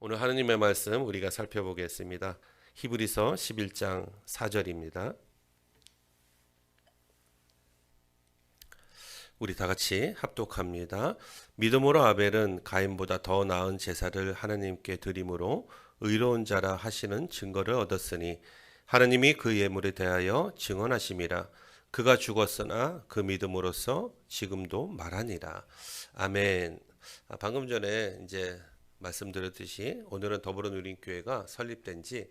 오늘 하느님의 말씀 우리가 살펴보겠습니다. 히브리서 11장 4절입니다. 우리 다 같이 합독합니다. 믿음으로 아벨은 가인보다 더 나은 제사를 하나님께 드림으로 의로운 자라 하시는 증거를 얻었으니 하나님이 그 예물에 대하여 증언하심이라. 그가 죽었으나 그 믿음으로써 지금도 말하니라. 아멘. 방금 전에 이제 말씀드렸듯이 오늘은 더불어누린교회가 설립된 지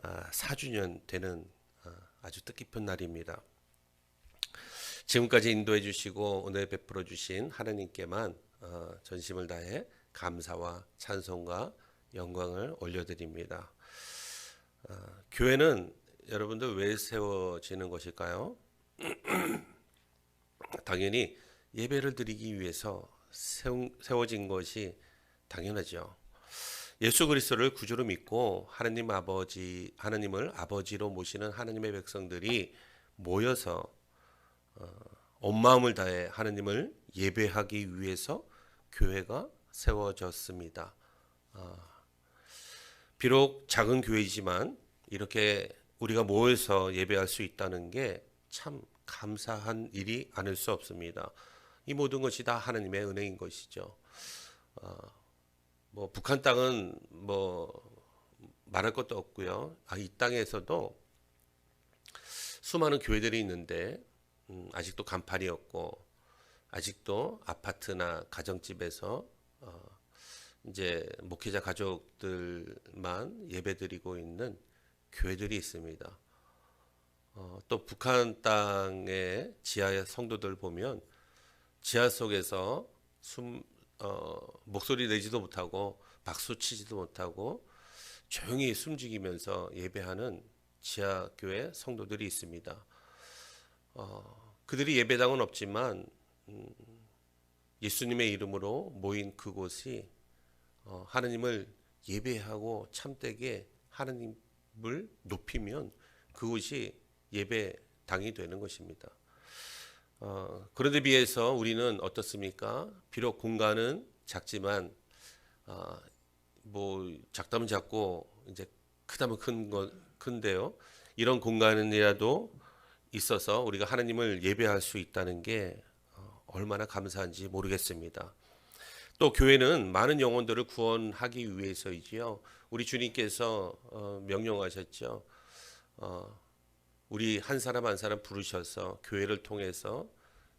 4주년 되는 아주 뜻깊은 날입니다. 지금까지 인도해 주시고 은혜 베풀어 주신 하나님께만 전심을 다해 감사와 찬송과 영광을 올려드립니다. 교회는 여러분들 왜 세워지는 것일까요? 당연히 예배를 드리기 위해서 세워진 것이 당연하죠. 예수 그리스도를 구주로 믿고 하나님을 아버지로 모시는 하나님의 백성들이 모여서 온 마음을 다해 하나님을 예배하기 위해서 교회가 세워졌습니다. 비록 작은 교회이지만 이렇게 우리가 모여서 예배할 수 있다는 게 참 감사한 일이 아닐 수 없습니다. 이 모든 것이 다 하나님의 은혜인 것이죠. 북한 땅은 말할 것도 없고요. 이 땅에서도 수많은 교회들이 있는데 아직도 간판이었고 아직도 아파트나 가정집에서 이제 목회자 가족들만 예배드리고 있는 교회들이 있습니다. 또 북한 땅의 지하 성도들 보면 지하 속에서 목소리 내지도 못하고 박수 치지도 못하고 조용히 숨죽이면서 예배하는 지하교회 성도들이 있습니다. 그들이 예배당은 없지만 예수님의 이름으로 모인 그곳이 하나님을 예배하고 참되게 하나님을 높이면 그곳이 예배당이 되는 것입니다. 그런데 비해서 우리는 어떻습니까? 비록 공간은 작지만 작다면 작고 이제 크다면 큰데요. 이런 공간이라도 있어서 우리가 하나님을 예배할 수 있다는 게 얼마나 감사한지 모르겠습니다. 또 교회는 많은 영혼들을 구원하기 위해서이지요. 우리 주님께서 명령하셨죠. 우리 한 사람 한 사람 부르셔서 교회를 통해서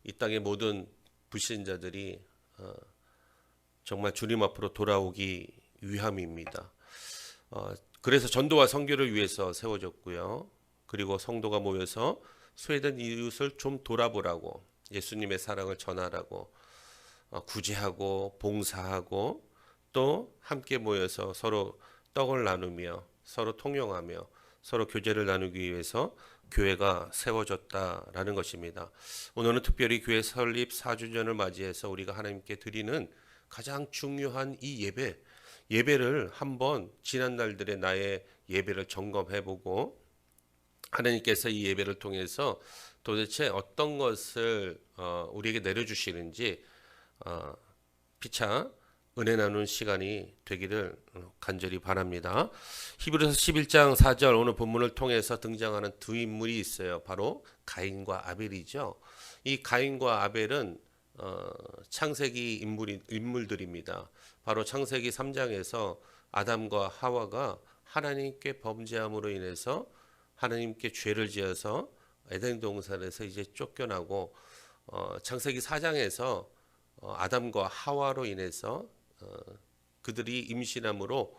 이 땅의 모든 불신자들이 정말 주님 앞으로 돌아오기 위함입니다. 그래서 전도와 선교를 위해서 세워졌고요. 그리고 성도가 모여서 소외된 이웃을 좀 돌아보라고, 예수님의 사랑을 전하라고, 구제하고 봉사하고 또 함께 모여서 서로 떡을 나누며 서로 통용하며 서로 교제를 나누기 위해서 교회가 세워졌다라는 것입니다. 오늘은 특별히 교회 설립 4주년을 맞이해서 우리가 하나님께 드리는 가장 중요한 이 예배를 한번 지난 날들의 나의 예배를 점검해보고 하나님께서 이 예배를 통해서 도대체 어떤 것을 우리에게 내려주시는지 피차 은혜 나누는 시간이 되기를 간절히 바랍니다. 히브리서 11장 4절 오늘 본문을 통해서 등장하는 두 인물이 있어요. 바로 가인과 아벨이죠. 이 가인과 아벨은 창세기 인물들입니다. 바로 창세기 3장에서 아담과 하와가 하나님께 범죄함으로 인해서 하나님께 죄를 지어서 에덴 동산에서 이제 쫓겨나고 창세기 4장에서 아담과 하와로 인해서 그들이 임신함으로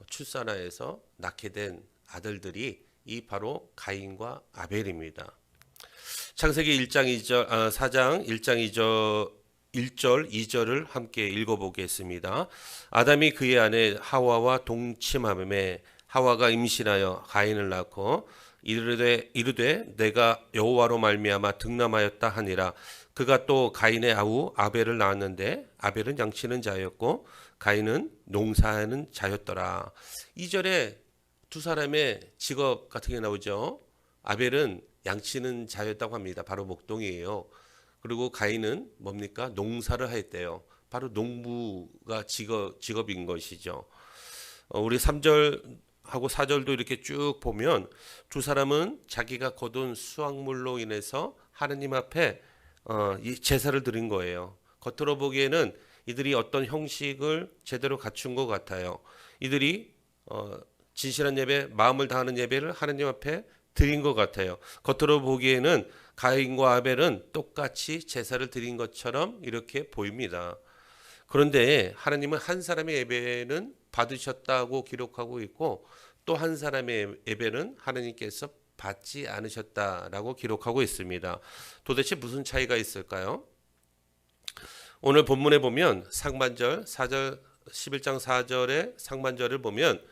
출산하여서 낳게 된 아들들이 이 바로 가인과 아벨입니다. 창세기 4장 1절 2절을 함께 읽어보겠습니다. 아담이 그의 아내 하와와 동침하매 하와가 임신하여 가인을 낳고 이르되 내가 여호와로 말미암아 등남하였다 하니라. 그가 또 가인의 아우 아벨을 낳았는데 아벨은 양치는 자였고 가인은 농사하는 자였더라. 2절에 두 사람의 직업 같은 게 나오죠. 아벨은 양치는 자였다고 합니다. 바로 목동이에요. 그리고 가인은 뭡니까? 농사를 했대요. 바로 농부가 직업인 것이죠. 우리 3절하고 4절도 이렇게 쭉 보면 두 사람은 자기가 거둔 수확물로 인해서 하느님 앞에 이 제사를 드린 거예요. 겉으로 보기에는 이들이 어떤 형식을 제대로 갖춘 것 같아요. 이들이 진실한 예배, 마음을 다하는 예배를 하느님 앞에 드린 것 같아요. 겉으로 보기에는 가인과 아벨은 똑같이 제사를 드린 것처럼 이렇게 보입니다. 그런데 하나님은 한 사람의 예배는 받으셨다고 기록하고 있고 또 한 사람의 예배는 하나님께서 받지 않으셨다라고 기록하고 있습니다. 도대체 무슨 차이가 있을까요? 오늘 본문에 보면 상반절 4절 11장 4절의 상반절을 보면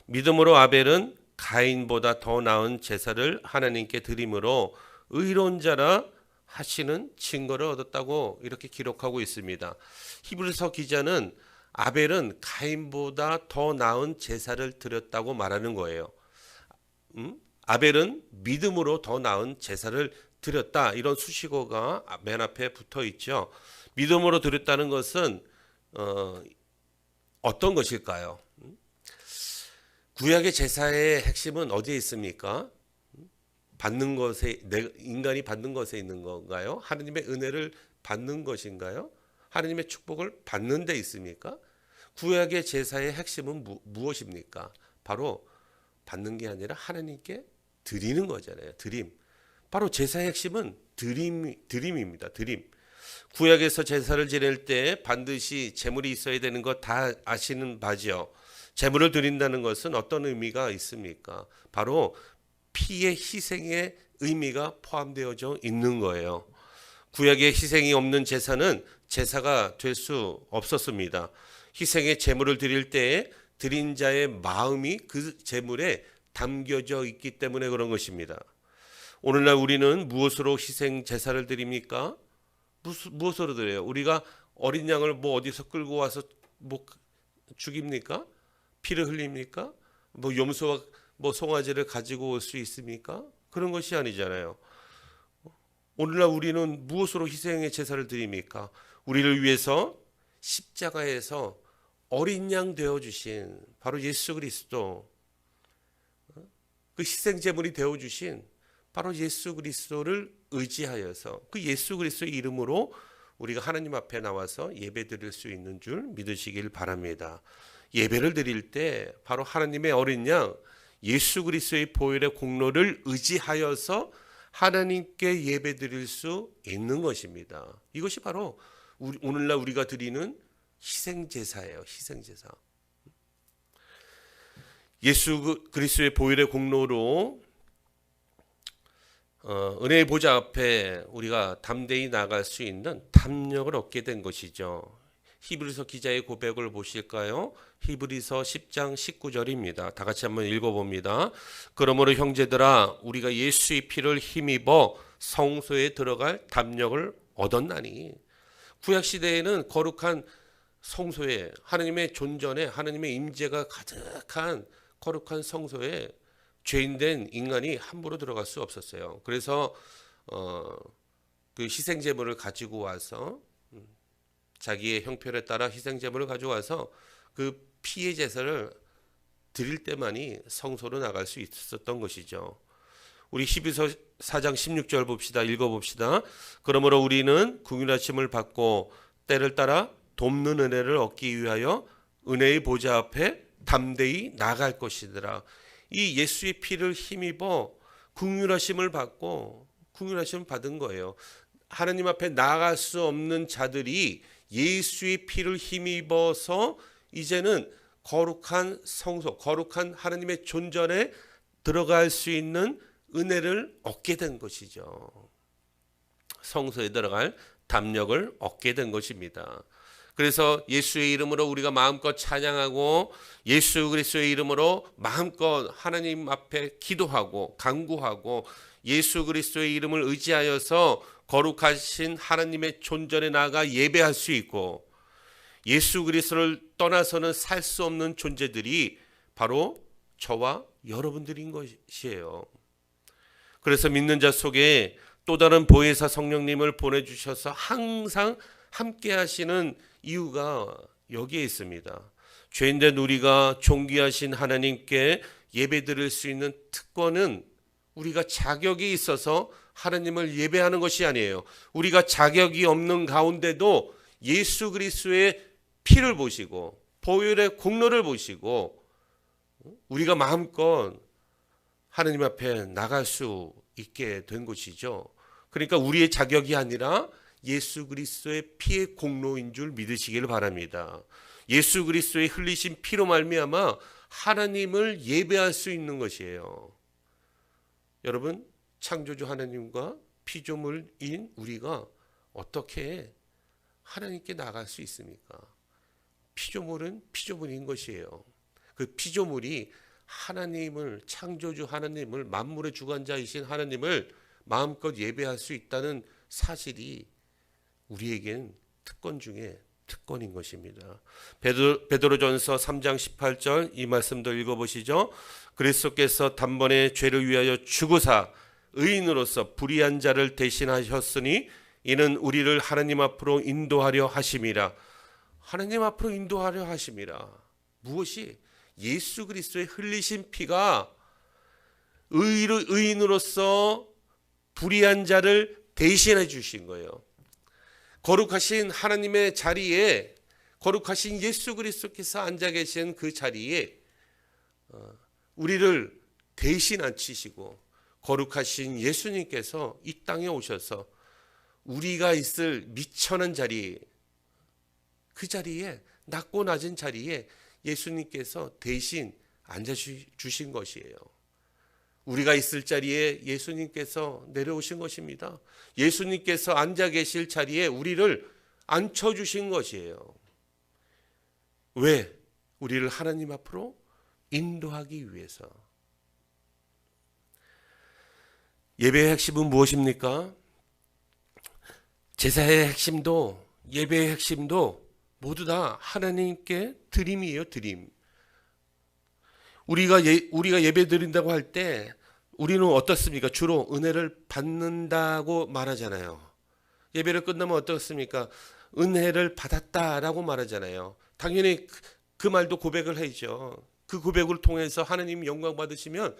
믿음으로 아벨은 가인보다 더 나은 제사를 하나님께 드림으로 의로운 자라 하시는 증거를 얻었다고 이렇게 기록하고 있습니다. 히브리서 기자는 아벨은 가인보다 더 나은 제사를 드렸다고 말하는 거예요. 아벨은 믿음으로 더 나은 제사를 드렸다, 이런 수식어가 맨 앞에 붙어 있죠. 믿음으로 드렸다는 것은 어떤 것일까요? 구약의 제사의 핵심은 어디에 있습니까? 받는 것에, 인간이 받는 것에 있는 건가요? 하나님의 은혜를 받는 것인가요? 하나님의 축복을 받는 데 있습니까? 구약의 제사의 핵심은 무엇입니까? 바로 받는 게 아니라 하나님께 드리는 거잖아요. 드림. 바로 제사의 핵심은 드림입니다. 드림. 구약에서 제사를 지낼 때 반드시 제물이 있어야 되는 것 다 아시는 바죠. 제물을 드린다는 것은 어떤 의미가 있습니까? 바로 피의 희생의 의미가 포함되어져 있는 거예요. 구약에 희생이 없는 제사는 제사가 될 수 없었습니다. 희생의 제물을 드릴 때에 드린 자의 마음이 그 제물에 담겨져 있기 때문에 그런 것입니다. 오늘날 우리는 무엇으로 희생 제사를 드립니까? 무엇으로 드려요? 우리가 어린 양을 어디서 끌고 와서 죽입니까? 피를 흘립니까? 염소와 송아지를 가지고 올 수 있습니까? 그런 것이 아니잖아요. 오늘날 우리는 무엇으로 희생의 제사를 드립니까? 우리를 위해서 십자가에서 어린 양 되어주신 바로 예수 그리스도, 그 희생 제물이 되어주신 바로 예수 그리스도를 의지하여서 그 예수 그리스도의 이름으로 우리가 하나님 앞에 나와서 예배 드릴 수 있는 줄 믿으시길 바랍니다. 예배를 드릴 때 바로 하나님의 어린 양 예수 그리스도의 보혈의 공로를 의지하여서 하나님께 예배 드릴 수 있는 것입니다. 이것이 바로 오늘날 우리가 드리는 희생제사예요. 희생제사. 예수 그리스도의 보혈의 공로로 은혜의 보좌 앞에 우리가 담대히 나갈 수 있는 담력을 얻게 된 것이죠. 히브리서 기자의 고백을 보실까요? 히브리서 10장 19절입니다. 다 같이 한번 읽어봅니다. 그러므로 형제들아 우리가 예수의 피를 힘입어 성소에 들어갈 담력을 얻었나니. 구약시대에는 거룩한 성소에, 하나님의 존전에, 하나님의 임재가 가득한 거룩한 성소에 죄인된 인간이 함부로 들어갈 수 없었어요. 그래서 그 희생제물을 가지고 와서 자기의 형편에 따라 희생제물을 가져와서 그 피의 제사를 드릴 때만이 성소로 나갈 수 있었던 것이죠. 우리 히브리서 4장 16절 봅시다. 읽어봅시다. 그러므로 우리는 긍휼하심을 받고 때를 따라 돕는 은혜를 얻기 위하여 은혜의 보좌 앞에 담대히 나갈 것이더라. 이 예수의 피를 힘입어 긍휼하심을 받고 긍휼하심을 받은 거예요. 하나님 앞에 나아갈 수 없는 자들이 예수의 피를 힘입어서 이제는 거룩한 성소, 거룩한 하나님의 존전에 들어갈 수 있는 은혜를 얻게 된 것이죠. 성소에 들어갈 담력을 얻게 된 것입니다. 그래서 예수의 이름으로 우리가 마음껏 찬양하고 예수 그리스도의 이름으로 마음껏 하나님 앞에 기도하고 간구하고 예수 그리스도의 이름을 의지하여서 거룩하신 하나님의 존전에 나아가 예배할 수 있고 예수 그리스도를 떠나서는 살 수 없는 존재들이 바로 저와 여러분들인 것이에요. 그래서 믿는 자 속에 또 다른 보혜사 성령님을 보내주셔서 항상 함께 하시는 이유가 여기에 있습니다. 죄인된 우리가 존귀하신 하나님께 예배드릴 수 있는 특권은 우리가 자격이 있어서 하나님을 예배하는 것이 아니에요. 우리가 자격이 없는 가운데도 예수 그리스도의 피를 보시고 보혈의 공로를 보시고 우리가 마음껏 하나님 앞에 나갈 수 있게 된 것이죠. 그러니까 우리의 자격이 아니라 예수 그리스도의 피의 공로인 줄 믿으시기를 바랍니다. 예수 그리스도의 흘리신 피로 말미암아 하나님을 예배할 수 있는 것이에요. 여러분, 창조주 하나님과 피조물인 우리가 어떻게 하나님께 나갈 수 있습니까? 피조물은 피조물인 것이에요. 그 피조물이 하나님을, 창조주 하나님을, 만물의 주관자이신 하나님을 마음껏 예배할 수 있다는 사실이 우리에겐 특권 중에 특권인 것입니다. 베드로전서 3장 18절 이 말씀도 읽어보시죠. 그리스도께서 단번에 죄를 위하여 죽으사 의인으로서 불의한 자를 대신하셨으니 이는 우리를 하나님 앞으로 인도하려 하심이라. 하나님 앞으로 인도하려 하심이라. 무엇이? 예수 그리스도의 흘리신 피가 의인으로서 불의한 자를 대신해 주신 거예요. 거룩하신 하나님의 자리에, 거룩하신 예수 그리스도께서 앉아 계신 그 자리에 우리를 대신 앉히시고 거룩하신 예수님께서 이 땅에 오셔서 우리가 있을 미천한 자리, 그 자리에, 낮고 낮은 자리에 예수님께서 대신 앉아주신 것이에요. 우리가 있을 자리에 예수님께서 내려오신 것입니다. 예수님께서 앉아 계실 자리에 우리를 앉혀주신 것이에요. 왜? 우리를 하나님 앞으로 인도하기 위해서. 예배의 핵심은 무엇입니까? 제사의 핵심도 예배의 핵심도 모두 다 하나님께 드림이에요. 드림. 우리가 예배 드린다고 할 때 우리는 어떻습니까? 주로 은혜를 받는다고 말하잖아요. 예배를 끝나면 어떻습니까? 은혜를 받았다라고 말하잖아요. 당연히 그 말도 고백을 하죠. 그 고백을 통해서 하나님 영광 받으시면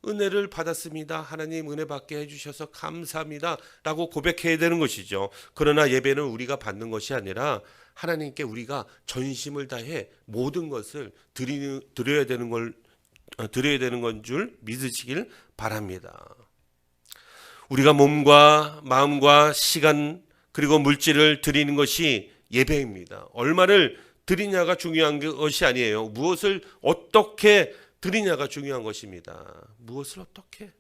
은혜를 받았습니다. 하나님 은혜 받게 해주셔서 감사합니다. 라고 고백해야 되는 것이죠. 그러나 예배는 우리가 받는 것이 아니라 하나님께 우리가 전심을 다해 모든 것을 드려야 되는 건 줄 믿으시길 바랍니다. 우리가 몸과 마음과 시간 그리고 물질을 드리는 것이 예배입니다. 얼마를 드리냐가 중요한 것이 아니에요. 무엇을 어떻게 드리냐가 중요한 것입니다. 무엇을 어떻게?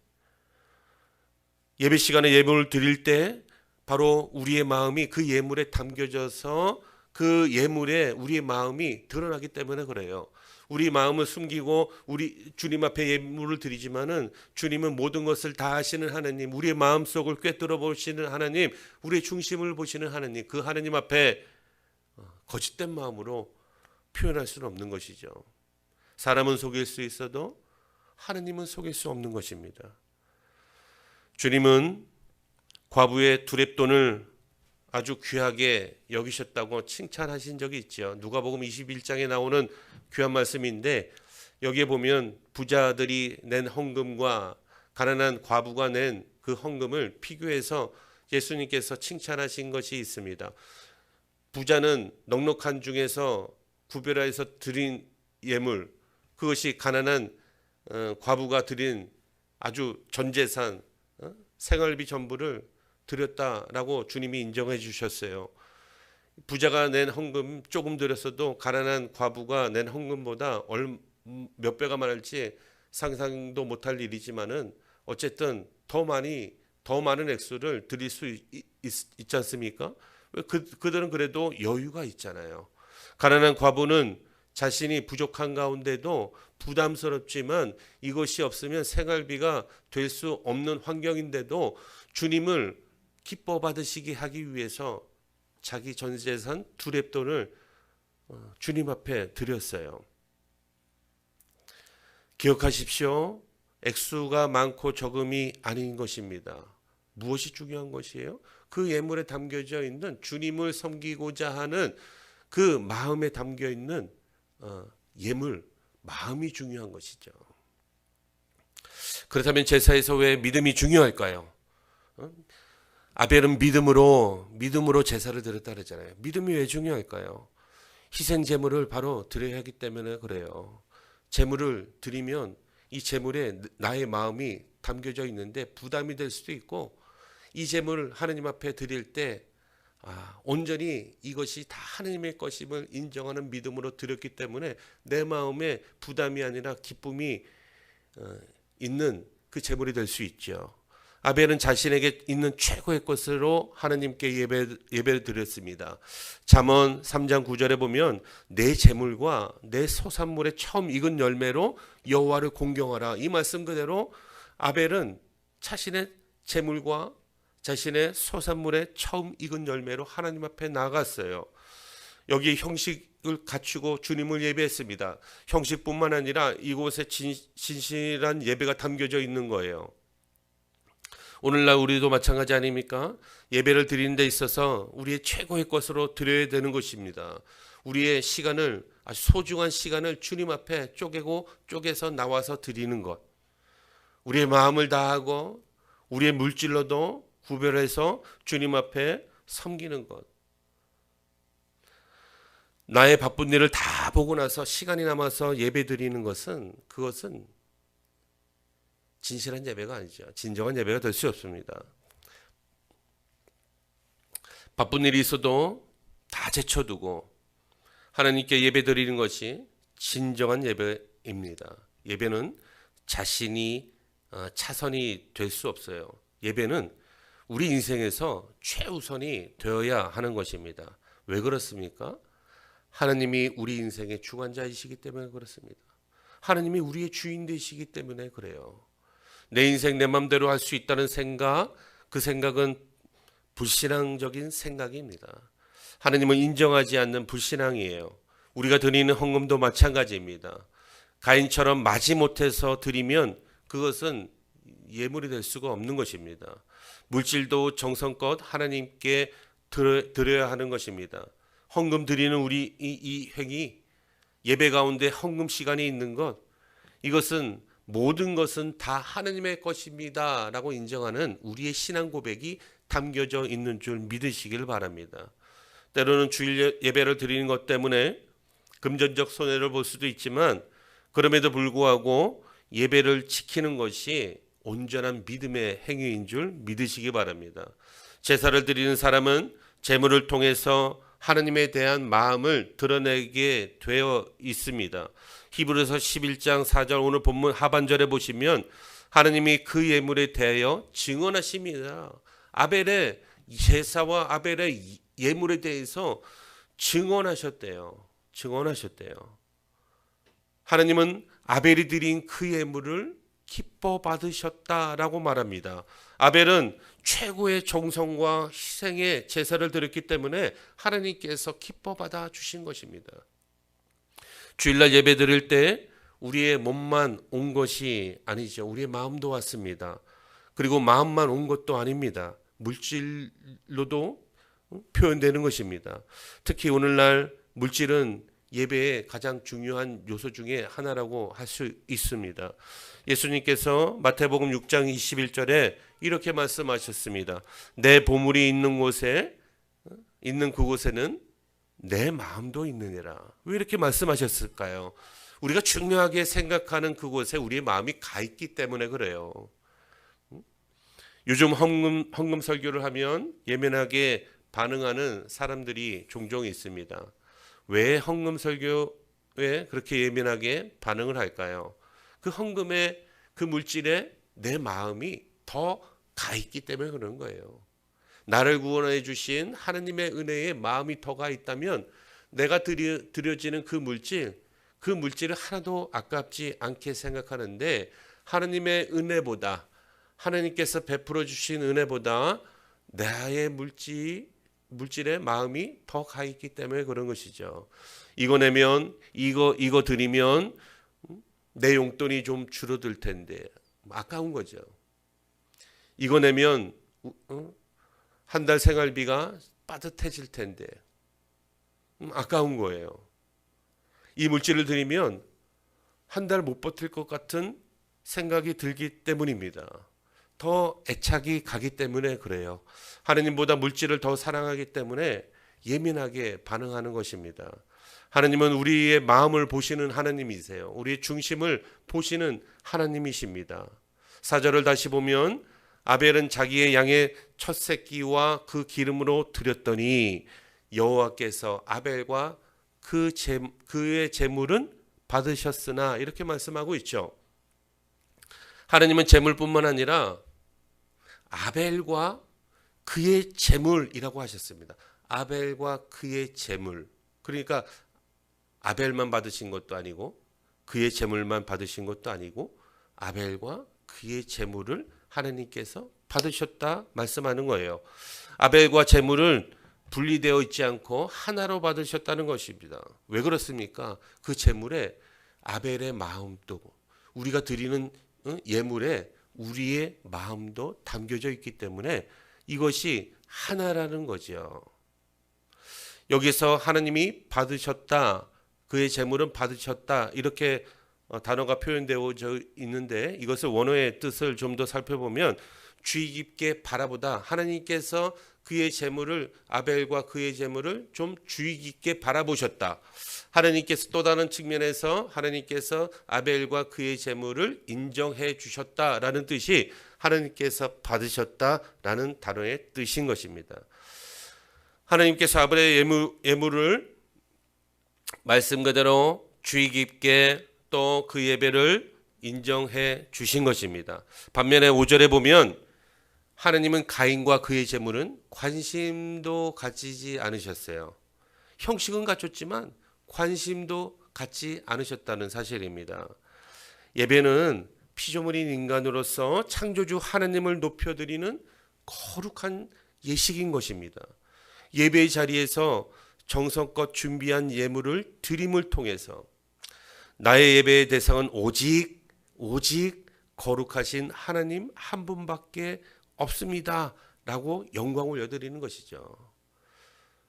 예배 시간에 예물을 드릴 때 바로 우리의 마음이 그 예물에 담겨져서 그 예물에 우리의 마음이 드러나기 때문에 그래요. 우리 마음을 숨기고 우리 주님 앞에 예물을 드리지만은 주님은 모든 것을 다 아시는 하나님, 우리의 마음속을 꿰뚫어 보시는 하나님, 우리의 중심을 보시는 하나님, 그 하나님 앞에 거짓된 마음으로 표현할 수는 없는 것이죠. 사람은 속일 수 있어도 하나님은 속일 수 없는 것입니다. 주님은 과부의 두렙돈을 아주 귀하게 여기셨다고 칭찬하신 적이 있죠. 누가복음 21장에 나오는 귀한 말씀인데 여기에 보면 부자들이 낸 헌금과 가난한 과부가 낸 그 헌금을 비교해서 예수님께서 칭찬하신 것이 있습니다. 부자는 넉넉한 중에서 구별해서 드린 예물, 그것이 가난한 과부가 드린 아주 전재산, 생활비 전부를 드렸다라고 주님이 인정해 주셨어요. 부자가 낸 헌금 조금 드렸어도 가난한 과부가 낸 헌금보다 몇 배가 많을지 상상도 못할 일이지만은 어쨌든 더 많은 액수를 드릴 수 있지 않습니까? 그들은 그래도 여유가 있잖아요. 가난한 과부는 자신이 부족한 가운데도 부담스럽지만 이것이 없으면 생활비가 될 수 없는 환경인데도 주님을 기뻐 받으시게 하기 위해서 자기 전 재산 두렙돈을 주님 앞에 드렸어요. 기억하십시오. 액수가 많고 적음이 아닌 것입니다. 무엇이 중요한 것이에요? 그 예물에 담겨져 있는 주님을 섬기고자 하는 그 마음에 담겨 있는 예물, 마음이 중요한 것이죠. 그렇다면 제사에서 왜 믿음이 중요할까요? 아벨은 믿음으로 제사를 드렸다 그러잖아요. 믿음이 왜 중요할까요? 희생 제물을 바로 드려야 하기 때문에 그래요. 제물을 드리면 이 제물에 나의 마음이 담겨져 있는데 부담이 될 수도 있고, 이 제물을 하나님 앞에 드릴 때 온전히 이것이 다 하나님의 것임을 인정하는 믿음으로 드렸기 때문에 내 마음에 부담이 아니라 기쁨이 있는 그 제물이 될 수 있죠. 아벨은 자신에게 있는 최고의 것으로 하나님께 예배를 드렸습니다. 잠언 3장 9절에 보면 내 제물과 내 소산물의 처음 익은 열매로 여호와를 공경하라. 이 말씀 그대로 아벨은 자신의 제물과 자신의 소산물의 처음 익은 열매로 하나님 앞에 나갔어요. 여기 형식을 갖추고 주님을 예배했습니다. 형식뿐만 아니라 이곳에 진실한 예배가 담겨져 있는 거예요. 오늘날 우리도 마찬가지 아닙니까? 예배를 드리는 데 있어서 우리의 최고의 것으로 드려야 되는 것입니다. 우리의 시간을, 아주 소중한 시간을 주님 앞에 쪼개서 나와서 드리는 것. 우리의 마음을 다하고 우리의 물질로도 구별해서 주님 앞에 섬기는 것. 나의 바쁜 일을 다 보고 나서 시간이 남아서 예배 드리는 것은, 그것은 진실한 예배가 아니죠. 진정한 예배가 될 수 없습니다. 바쁜 일이 있어도 다 제쳐두고 하나님께 예배 드리는 것이 진정한 예배입니다. 예배는 자신이 차선이 될 수 없어요. 예배는 우리 인생에서 최우선이 되어야 하는 것입니다. 왜 그렇습니까? 하나님이 우리 인생의 주관자이시기 때문에 그렇습니다. 하나님이 우리의 주인 되시기 때문에 그래요. 내 인생 내 맘대로 할 수 있다는 생각, 그 생각은 불신앙적인 생각입니다. 하나님을 인정하지 않는 불신앙이에요. 우리가 드리는 헌금도 마찬가지입니다. 가인처럼 마지못해서 드리면 그것은 예물이 될 수가 없는 것입니다. 물질도 정성껏 하나님께 드려야 하는 것입니다. 헌금 드리는 우리 이 행위, 예배 가운데 헌금 시간이 있는 것, 이것은 모든 것은 다 하나님의 것입니다 라고 인정하는 우리의 신앙 고백이 담겨져 있는 줄 믿으시길 바랍니다. 때로는 주일 예배를 드리는 것 때문에 금전적 손해를 볼 수도 있지만, 그럼에도 불구하고 예배를 지키는 것이 온전한 믿음의 행위인 줄 믿으시기 바랍니다. 제사를 드리는 사람은 제물을 통해서 하나님에 대한 마음을 드러내게 되어 있습니다. 히브리서 11장 4절 오늘 본문 하반절에 보시면 하나님이 그 예물에 대하여 증언하십니다. 아벨의 제사와 아벨의 예물에 대해서 증언하셨대요. 하나님은 아벨이 드린 그 예물을 기뻐 받으셨다라고 말합니다. 아벨은 최고의 정성과 희생의 제사를 드렸기 때문에 하나님께서 기뻐 받아 주신 것입니다. 주일날 예배 드릴 때 우리의 몸만 온 것이 아니죠. 우리의 마음도 왔습니다. 그리고 마음만 온 것도 아닙니다. 물질로도 표현되는 것입니다. 특히 오늘날 물질은 예배의 가장 중요한 요소 중에 하나라고 할 수 있습니다. 예수님께서 마태복음 6장 21절에 이렇게 말씀하셨습니다. 내 보물이 있는 곳에, 있는 그곳에는 내 마음도 있느니라. 왜 이렇게 말씀하셨을까요? 우리가 중요하게 생각하는 그곳에 우리의 마음이 가 있기 때문에 그래요. 요즘 헌금 설교를 하면 예민하게 반응하는 사람들이 종종 있습니다. 왜 헌금 설교에 그렇게 예민하게 반응을 할까요? 그 헌금에, 그 물질에 내 마음이 더 가 있기 때문에 그런 거예요. 나를 구원해 주신 하나님의 은혜에 마음이 더 가 있다면 내가 드려지는 그 물질을 하나도 아깝지 않게 생각하는데, 하나님의 은혜보다, 하나님께서 베풀어 주신 은혜보다 나의 물질의 마음이 더 가 있기 때문에 그런 것이죠. 이거 내면, 이거 드리면 내 용돈이 좀 줄어들 텐데 아까운 거죠. 이거 내면 한 달 생활비가 빠듯해질 텐데 아까운 거예요. 이 물질을 드리면 한 달 못 버틸 것 같은 생각이 들기 때문입니다. 더 애착이 가기 때문에 그래요. 하느님보다 물질을 더 사랑하기 때문에 예민하게 반응하는 것입니다. 하느님은 우리의 마음을 보시는 하나님이세요. 우리의 중심을 보시는 하나님이십니다. 4절을 다시 보면 아벨은 자기의 양의 첫 새끼와 그 기름으로 드렸더니 여호와께서 아벨과 그의 제물은 받으셨으나, 이렇게 말씀하고 있죠. 하나님은 제물뿐만 아니라 아벨과 그의 제물이라고 하셨습니다. 아벨과 그의 제물. 그러니까 아벨만 받으신 것도 아니고 그의 제물만 받으신 것도 아니고 아벨과 그의 제물을 하나님께서 받으셨다 말씀하는 거예요. 아벨과 제물은 분리되어 있지 않고 하나로 받으셨다는 것입니다. 왜 그렇습니까? 그 제물에 아벨의 마음도, 우리가 드리는 예물에 우리의 마음도 담겨져 있기 때문에 이것이 하나라는 거죠. 여기서 하나님이 받으셨다, 그의 제물은 받으셨다, 이렇게 단어가 표현되어져 있는데, 이것을 원어의 뜻을 좀 더 살펴보면 주의 깊게 바라보다, 하나님께서 그의 제물을, 아벨과 그의 제물을 좀 주의 깊게 바라보셨다. 하나님께서 또 다른 측면에서 하나님께서 아벨과 그의 제물을 인정해 주셨다라는 뜻이 하나님께서 받으셨다라는 단어의 뜻인 것입니다. 하나님께서 아벨의 예물을 말씀 그대로 주의 깊게 또 그 예배를 인정해 주신 것입니다. 반면에 5절에 보면 하나님은 가인과 그의 제물은 관심도 가지지 않으셨어요. 형식은 갖췄지만 관심도 갖지 않으셨다는 사실입니다. 예배는 피조물인 인간으로서 창조주 하나님을 높여드리는 거룩한 예식인 것입니다. 예배의 자리에서 정성껏 준비한 예물을 드림을 통해서 나의 예배의 대상은 오직 거룩하신 하나님 한 분밖에 없습니다 라고 영광을 여드리는 것이죠.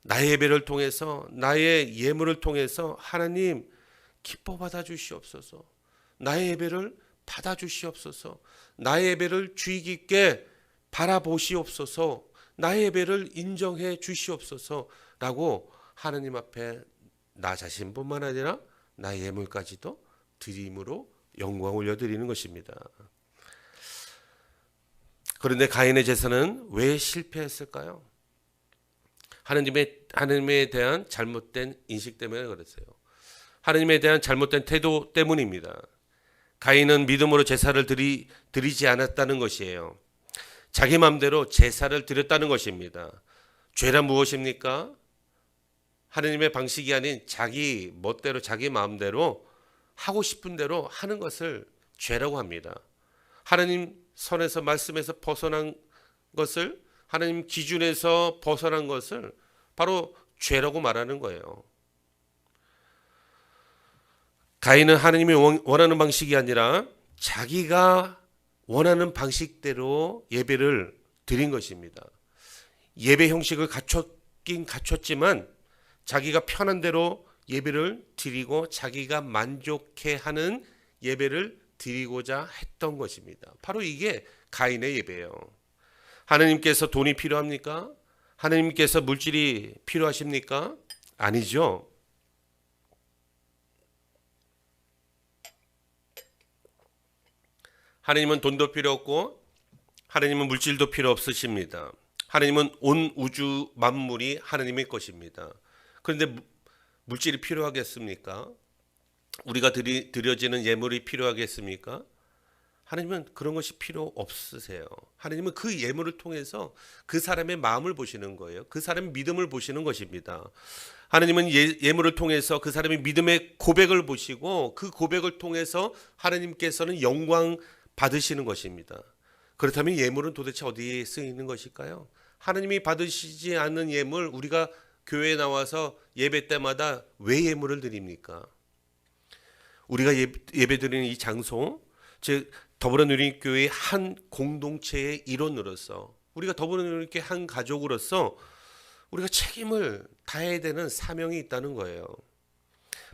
나의 예배를 통해서, 나의 예물을 통해서 하나님 기뻐 받아 주시옵소서, 나의 예배를 받아 주시옵소서, 나의 예배를 주의 깊게 바라보시옵소서, 나의 예배를 인정해 주시옵소서 라고 하나님 앞에 나 자신뿐만 아니라 나의 예물까지도 드림으로 영광을 올려드리는 것입니다. 그런데 가인의 제사는 왜 실패했을까요? 하나님에 대한 잘못된 인식 때문에 그랬어요. 하나님에 대한 잘못된 태도 때문입니다. 가인은 믿음으로 제사를 드리지 않았다는 것이에요. 자기 마음대로 제사를 드렸다는 것입니다. 죄란 무엇입니까? 하나님의 방식이 아닌 자기 멋대로, 자기 마음대로 하고 싶은 대로 하는 것을 죄라고 합니다. 하나님 선에서, 말씀에서 벗어난 것을, 하나님 기준에서 벗어난 것을 바로 죄라고 말하는 거예요. 가인은 하나님이 원하는 방식이 아니라 자기가 원하는 방식대로 예배를 드린 것입니다. 예배 형식을 갖췄긴 갖췄지만 자기가 편한 대로 예배를 드리고 자기가 만족해하는 예배를 드리고자 했던 것입니다. 바로 이게 가인의 예배예요. 하나님께서 돈이 필요합니까? 하나님께서 물질이 필요하십니까? 아니죠. 하나님은 돈도 필요 없고 하나님은 물질도 필요 없으십니다. 하나님은 온 우주 만물이 하나님의 것입니다. 그런데 물질이 필요하겠습니까? 우리가 드려지는 예물이 필요하겠습니까? 하나님은 그런 것이 필요 없으세요. 하나님은 그 예물을 통해서 그 사람의 마음을 보시는 거예요. 그 사람의 믿음을 보시는 것입니다. 하나님은 예물을 통해서 그 사람의 믿음의 고백을 보시고 그 고백을 통해서 하나님께서는 영광 받으시는 것입니다. 그렇다면 예물은 도대체 어디에 쓰이는 것일까요? 하나님이 받으시지 않는 예물, 우리가 교회에 나와서 예배 때마다 왜 예물을 드립니까? 우리가 예배 드리는 이 장소, 즉 더불어누리교회의 한 공동체의 일원으로서, 우리가 더불어누리교회 한 가족으로서 우리가 책임을 다해야 되는 사명이 있다는 거예요.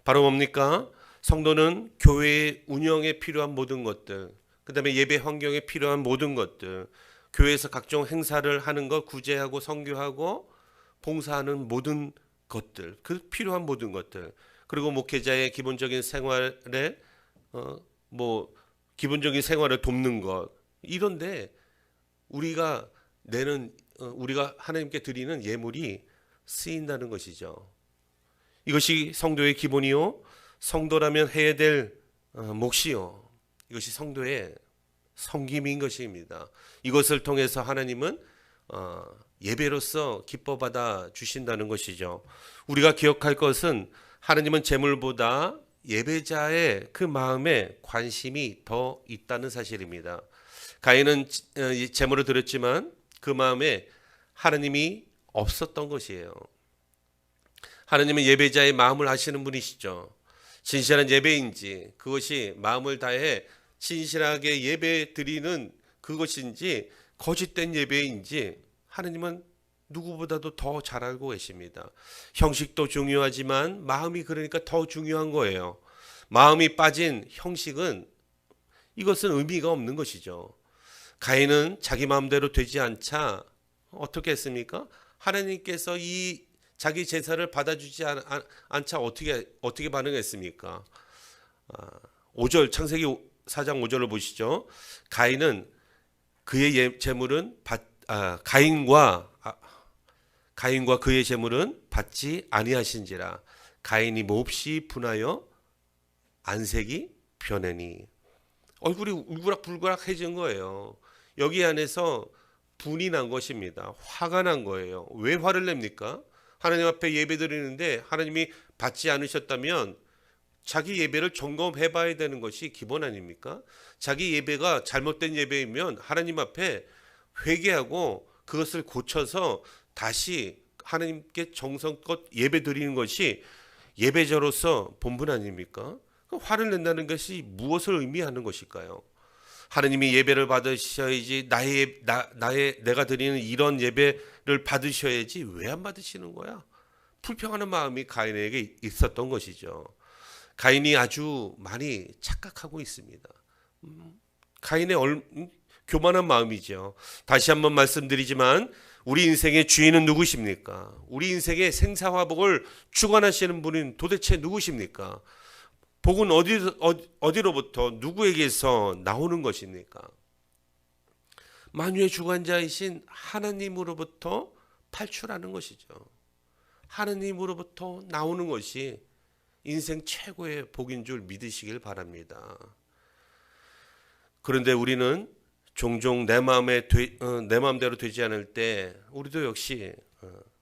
바로 뭡니까? 성도는 교회 운영에 필요한 모든 것들, 그 다음에 예배 환경에 필요한 모든 것들, 교회에서 각종 행사를 하는 것, 구제하고 선교하고 봉사하는 모든 것들, 그 필요한 모든 것들, 그리고 목회자의 기본적인 생활에 뭐 기본적인 생활을 돕는 것, 이런데 우리가 우리가 하나님께 드리는 예물이 쓰인다는 것이죠. 이것이 성도의 기본이요, 성도라면 해야 될 몫이요, 이것이 성도의 섬김인 것입니다. 이것을 통해서 하나님은 예배로서 기뻐 받아 주신다는 것이죠. 우리가 기억할 것은 하나님은 재물보다 예배자의 그 마음에 관심이 더 있다는 사실입니다. 가인은 재물을 드렸지만 그 마음에 하나님이 없었던 것이에요. 하나님은 예배자의 마음을 아시는 분이시죠. 진실한 예배인지, 그것이 마음을 다해 진실하게 예배 드리는 그것인지 거짓된 예배인지 하나님은 누구보다도 더 잘 알고 계십니다. 형식도 중요하지만 마음이, 그러니까 더 중요한 거예요. 마음이 빠진 형식은, 이것은 의미가 없는 것이죠. 가인은 자기 마음대로 되지 않자 어떻게 했습니까? 하나님께서 이 자기 제사를 받아주지 않자 어떻게 반응했습니까? 5절, 창세기 4장 5절을 보시죠. 가인은 그의 제물은 가인과 그의 제물은 받지 아니하신지라. 가인이 몹시 분하여 안색이 변하니. 얼굴이 울그락불그락해진 거예요. 여기 안에서 분이 난 것입니다. 화가 난 거예요. 왜 화를 냅니까? 하나님 앞에 예배 드리는데 하나님이 받지 않으셨다면 자기 예배를 점검해 봐야 되는 것이 기본 아닙니까? 자기 예배가 잘못된 예배이면 하나님 앞에 회개하고 그것을 고쳐서 다시 하나님께 정성껏 예배 드리는 것이 예배자로서 본분 아닙니까? 화를 낸다는 것이 무엇을 의미하는 것일까요? 하나님이 예배를 받으셔야지, 내가 드리는 이런 예배를 받으셔야지 왜 안 받으시는 거야? 불평하는 마음이 가인에게 있었던 것이죠. 가인이 아주 많이 착각하고 있습니다. 가인의 교만한 마음이죠. 다시 한번 말씀드리지만 우리 인생의 주인은 누구십니까? 우리 인생의 생사화복을 주관하시는 분은 도대체 누구십니까? 복은 어디로부터 누구에게서 나오는 것입니까? 만유의 주관자이신 하나님으로부터 탈출하는 것이죠. 하나님으로부터 나오는 것이 인생 최고의 복인 줄 믿으시길 바랍니다. 그런데 우리는 종종 내 마음대로 되지 않을 때 우리도 역시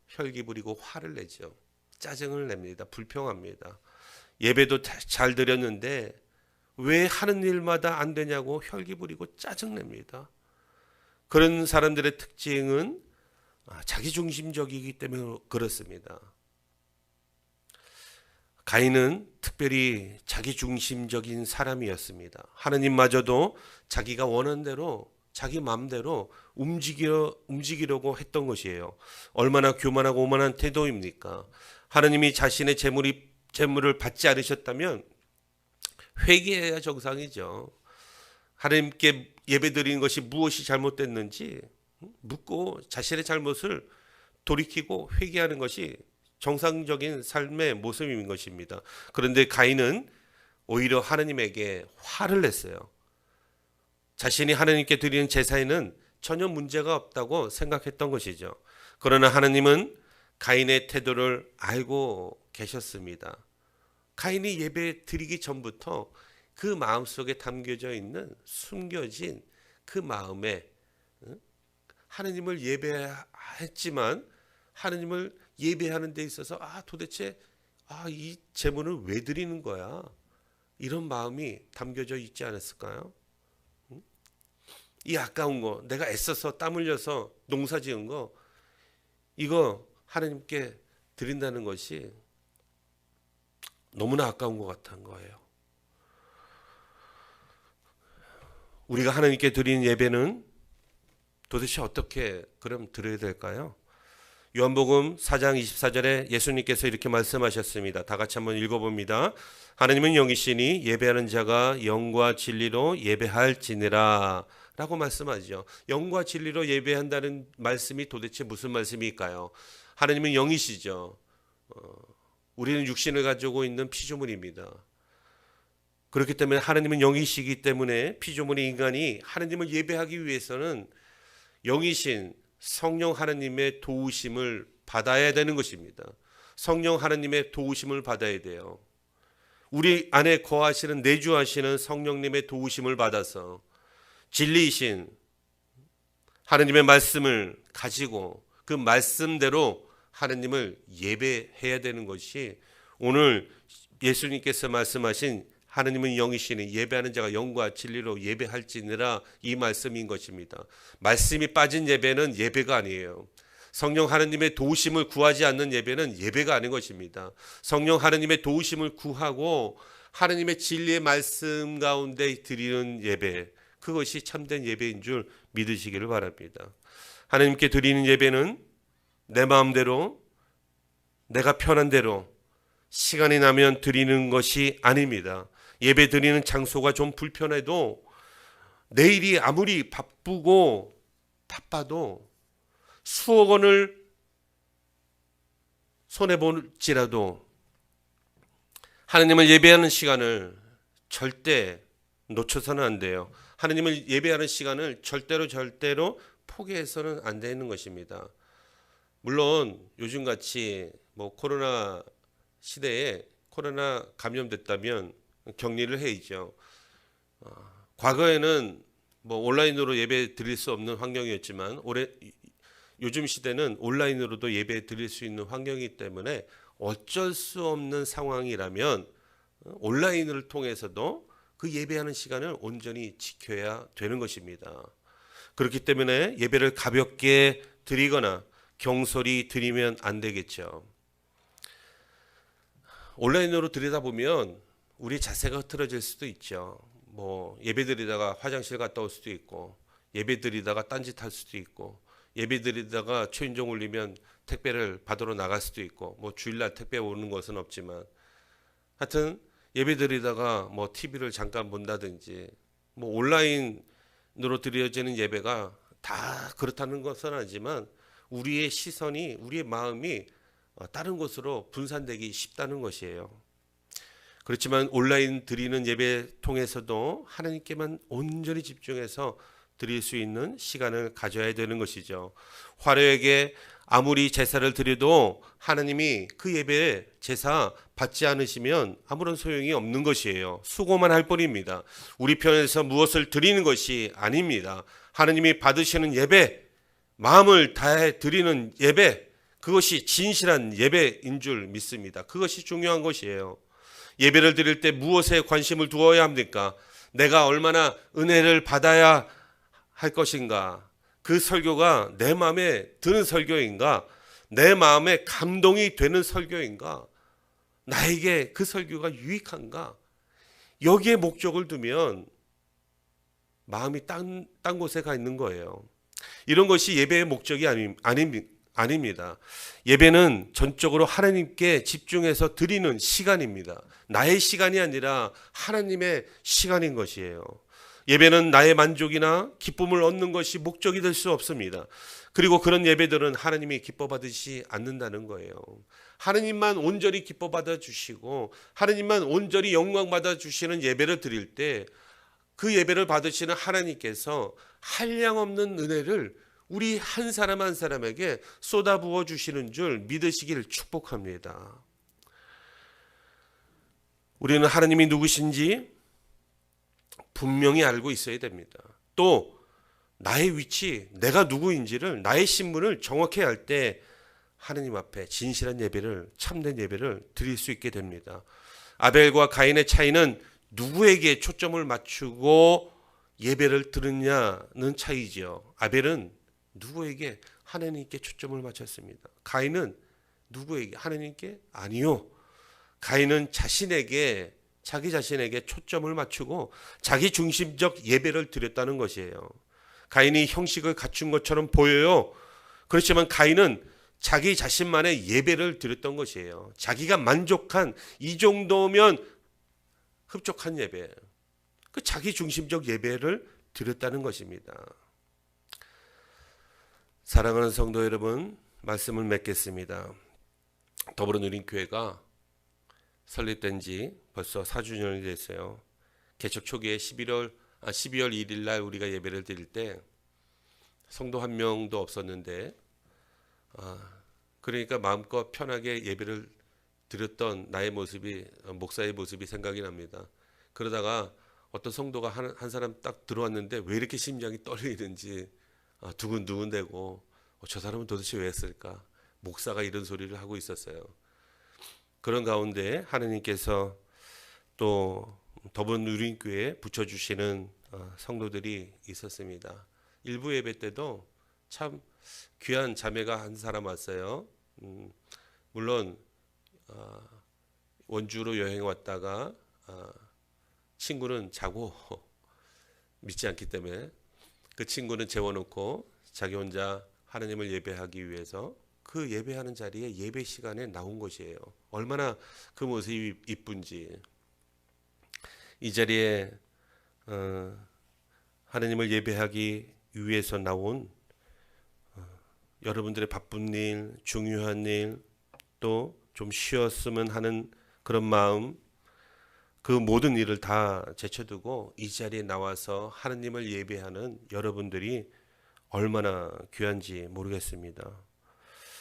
혈기 부리고 화를 내죠. 짜증을 냅니다. 불평합니다. 예배도 잘 드렸는데 왜 하는 일마다 안 되냐고 혈기 부리고 짜증냅니다. 그런 사람들의 특징은 자기중심적이기 때문에 그렇습니다. 가인은 특별히 자기중심적인 사람이었습니다. 하나님마저도 자기가 원하는 대로 자기 마음대로 움직이려고 했던 것이에요. 얼마나 교만하고 오만한 태도입니까? 하나님이 자신의 재물을 받지 않으셨다면 회개해야 정상이죠. 하나님께 예배드리는 것이 무엇이 잘못됐는지 묻고 자신의 잘못을 돌이키고 회개하는 것이 정상적인 삶의 모습인 것입니다. 그런데 가인은 오히려 하나님에게 화를 냈어요. 자신이 하나님께 드리는 제사에는 전혀 문제가 없다고 생각했던 것이죠. 그러나 하나님은 가인의 태도를 알고 계셨습니다. 가인이 예배 드리기 전부터 그 마음속에 담겨져 있는 숨겨진 그 마음에 하나님을 예배했지만 하나님을 예배하는 데 있어서 도대체 이 제물을 왜 드리는 거야? 이런 마음이 담겨져 있지 않았을까요? 이 아까운 거, 내가 애써서 땀 흘려서 농사 지은 거, 이거 하나님께 드린다는 것이 너무나 아까운 것 같은 거예요. 우리가 하나님께 드리는 예배는 도대체 어떻게 그럼 드려야 될까요? 요한복음 4장 24절에 예수님께서 이렇게 말씀하셨습니다. 다 같이 한번 읽어봅니다. 하나님은 영이시니 예배하는 자가 영과 진리로 예배할지니라 라고 말씀하죠. 영과 진리로 예배한다는 말씀이 도대체 무슨 말씀일까요? 하나님은 영이시죠. 우리는 육신을 가지고 있는 피조물입니다. 그렇기 때문에 하나님은 영이시기 때문에 피조물의 인간이 하나님을 예배하기 위해서는 영이신 성령 하나님의 도우심을 받아야 되는 것입니다. 성령 하나님의 도우심을 받아야 돼요. 우리 안에 거하시는 내주하시는 성령님의 도우심을 받아서 진리이신 하나님의 말씀을 가지고 그 말씀대로 하나님을 예배해야 되는 것이 오늘 예수님께서 말씀하신 하나님은 영이시니 예배하는 자가 영과 진리로 예배할지니라 이 말씀인 것입니다. 말씀이 빠진 예배는 예배가 아니에요. 성령 하나님의 도우심을 구하지 않는 예배는 예배가 아닌 것입니다. 성령 하나님의 도우심을 구하고 하나님의 진리의 말씀 가운데 드리는 예배, 그것이 참된 예배인 줄 믿으시기를 바랍니다. 하나님께 드리는 예배는 내 마음대로 내가 편한 대로 시간이 나면 드리는 것이 아닙니다. 예배 드리는 장소가 좀 불편해도 내일이 아무리 바쁘고 바빠도 수억 원을 손해볼지라도 하나님을 예배하는 시간을 절대 놓쳐서는 안 돼요. 하나님을 예배하는 시간을 절대로 포기해서는 안 되는 것입니다. 물론 요즘같이 코로나 시대에 코로나 감염됐다면 격리를 해야죠. 과거에는 온라인으로 예배 드릴 수 없는 환경이었지만 요즘 시대는 온라인으로도 예배 드릴 수 있는 환경이기 때문에 어쩔 수 없는 상황이라면 온라인을 통해서도 그 예배하는 시간을 온전히 지켜야 되는 것입니다. 그렇기 때문에 예배를 가볍게 드리거나 경솔히 드리면 안 되겠죠. 온라인으로 드리다 보면 우리 자세가 흐트러질 수도 있죠. 예배 드리다가 화장실 갔다 올 수도 있고, 예배 드리다가 딴짓할 수도 있고, 예배 드리다가 초인종 울리면 택배를 받으러 나갈 수도 있고, 주일날 택배 오는 것은 없지만, 하여튼 예배 드리다가 TV를 잠깐 본다든지, 온라인으로 드려지는 예배가 다 그렇다는 것은 아니지만 우리의 시선이, 우리의 마음이 다른 곳으로 분산되기 쉽다는 것이에요. 그렇지만 온라인 드리는 예배 통해서도 하나님께만 온전히 집중해서 드릴 수 있는 시간을 가져야 되는 것이죠. 화려하게 아무리 제사를 드려도 하나님이 그 예배에 제사 받지 않으시면 아무런 소용이 없는 것이에요. 수고만 할 뿐입니다. 우리 편에서 무엇을 드리는 것이 아닙니다. 하나님이 받으시는 예배, 마음을 다해 드리는 예배, 그것이 진실한 예배인 줄 믿습니다. 그것이 중요한 것이에요. 예배를 드릴 때 무엇에 관심을 두어야 합니까? 내가 얼마나 은혜를 받아야 할 것인가? 그 설교가 내 마음에 드는 설교인가? 내 마음에 감동이 되는 설교인가? 나에게 그 설교가 유익한가? 여기에 목적을 두면 마음이 딴 곳에 가 있는 거예요. 이런 것이 예배의 목적이 아닙니다. 예배는 전적으로 하나님께 집중해서 드리는 시간입니다. 나의 시간이 아니라 하나님의 시간인 것이에요. 예배는 나의 만족이나 기쁨을 얻는 것이 목적이 될 수 없습니다. 그리고 그런 예배들은 하나님이 기뻐 받으시지 않는다는 거예요. 하나님만 온전히 기뻐 받아 주시고 하나님만 온전히 영광 받아 주시는 예배를 드릴 때 그 예배를 받으시는 하나님께서 한량없는 은혜를 우리 한 사람 한 사람에게 쏟아부어 주시는 줄 믿으시기를 축복합니다. 우리는 하나님이 누구신지 분명히 알고 있어야 됩니다. 또 나의 위치, 내가 누구인지를, 나의 신분을 정확히 알 때 하나님 앞에 진실한 예배를, 참된 예배를 드릴 수 있게 됩니다. 아벨과 가인의 차이는 누구에게 초점을 맞추고 예배를 드느냐는 차이지요. 아벨은 누구에게? 하나님께 초점을 맞췄습니다. 가인은 누구에게? 하나님께? 아니요. 가인은 자기 자신에게 초점을 맞추고 자기 중심적 예배를 드렸다는 것이에요. 가인이 형식을 갖춘 것처럼 보여요. 그렇지만 가인은 자기 자신만의 예배를 드렸던 것이에요. 자기가 만족한 이 정도면 흡족한 예배, 그 자기 중심적 예배를 드렸다는 것입니다. 사랑하는 성도 여러분, 말씀을 맺겠습니다. 더불어누린교회가 설립된 지 벌써 4주년이 됐어요. 개척 초기에 12월 1일 날 우리가 예배를 드릴 때 성도 한 명도 없었는데, 그러니까 마음껏 편하게 예배를 드렸던 나의 모습이, 목사의 모습이 생각이 납니다. 그러다가 어떤 성도가 한 사람 딱 들어왔는데 왜 이렇게 심장이 떨리는지 두근두근대고, 저 사람은 도대체 왜 했을까? 목사가 이런 소리를 하고 있었어요. 그런 가운데 하느님께서 또 더불어누린교회에 붙여주시는 성도들이 있었습니다. 일부 예배 때도 참 귀한 자매가 한 사람 왔어요. 물론 원주로 여행 왔다가 친구는 자고 믿지 않기 때문에 그 친구는 재워놓고 자기 혼자 하나님을 예배하기 위해서 그 예배하는 자리에 예배 시간에 나온 것이에요. 얼마나 그 모습이 이쁜지. 이 자리에 하나님을 예배하기 위해서 나온 여러분들의 바쁜 일, 중요한 일, 또 좀 쉬었으면 하는 그런 마음, 그 모든 일을 다 제쳐두고 이 자리에 나와서 하나님을 예배하는 여러분들이 얼마나 귀한지 모르겠습니다.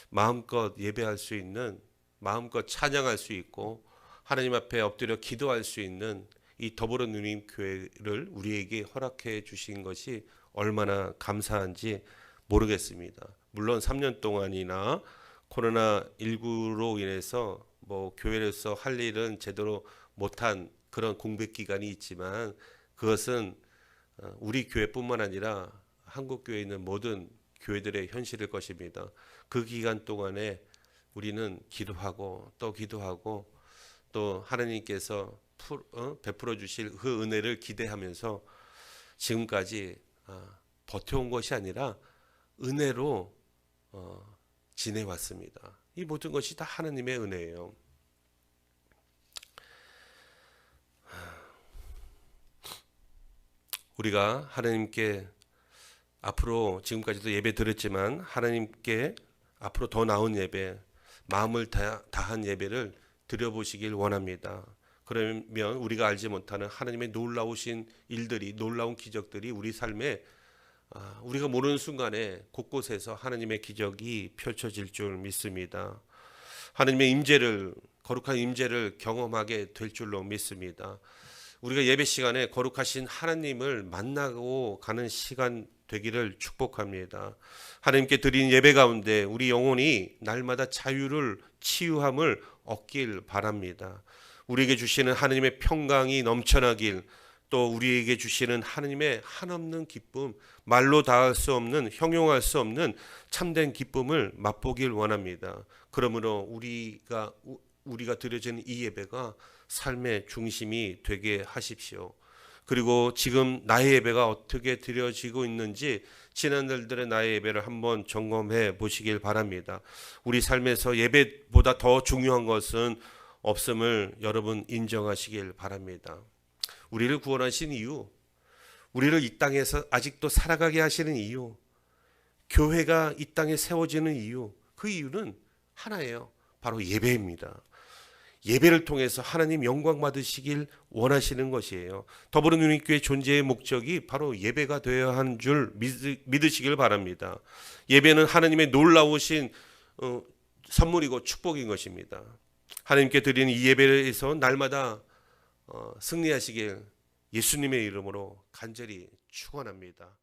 마음껏 예배할 수 있는, 마음껏 찬양할 수 있고 하나님 앞에 엎드려 기도할 수 있는 이 더불어누린교회를 우리에게 허락해 주신 것이 얼마나 감사한지 모르겠습니다. 물론 3년 동안이나 코로나19로 인해서 교회로서 할 일은 제대로 못한 그런 공백 기간이 있지만, 그것은 우리 교회뿐만 아니라 한국 교회에 있는 모든 교회들의 현실일 것입니다. 그 기간 동안에 우리는 기도하고 또 기도하고 또 하나님께서 베풀어 주실 그 은혜를 기대하면서 지금까지 버텨온 것이 아니라 은혜로 지내왔습니다. 이 모든 것이 다 하나님의 은혜예요. 우리가 하나님께 앞으로 지금까지도 예배 드렸지만 하나님께 앞으로 더 나은 예배, 마음을 다한 예배를 드려보시길 원합니다. 그러면 우리가 알지 못하는 하나님의 놀라우신 일들이, 놀라운 기적들이 우리 삶에 우리가 모르는 순간에 곳곳에서 하나님의 기적이 펼쳐질 줄 믿습니다. 하나님의 임재를, 거룩한 임재를 경험하게 될 줄로 믿습니다. 우리가 예배 시간에 거룩하신 하나님을 만나고 가는 시간 되기를 축복합니다. 하나님께 드린 예배 가운데 우리 영혼이 날마다 자유를, 치유함을 얻길 바랍니다. 우리에게 주시는 하나님의 평강이 넘쳐나길, 또 우리에게 주시는 하나님의 한없는 기쁨, 말로 다할 수 없는, 형용할 수 없는 참된 기쁨을 맛보길 원합니다. 그러므로 우리가 드려지는 이 예배가 삶의 중심이 되게 하십시오. 그리고 지금 나의 예배가 어떻게 드려지고 있는지 지난날들의 나의 예배를 한번 점검해 보시길 바랍니다. 우리 삶에서 예배보다 더 중요한 것은 없음을 여러분 인정하시길 바랍니다. 우리를 구원하신 이유, 우리를 이 땅에서 아직도 살아가게 하시는 이유, 교회가 이 땅에 세워지는 이유, 그 이유는 하나예요. 바로 예배입니다. 예배를 통해서 하나님 영광 받으시길 원하시는 것이에요. 더불어누린교회 존재의 목적이 바로 예배가 되어야 하는 줄 믿으시길 바랍니다. 예배는 하나님의 놀라우신 선물이고 축복인 것입니다. 하나님께 드리는 이 예배에서 날마다 승리하시길 예수님의 이름으로 간절히 축원합니다.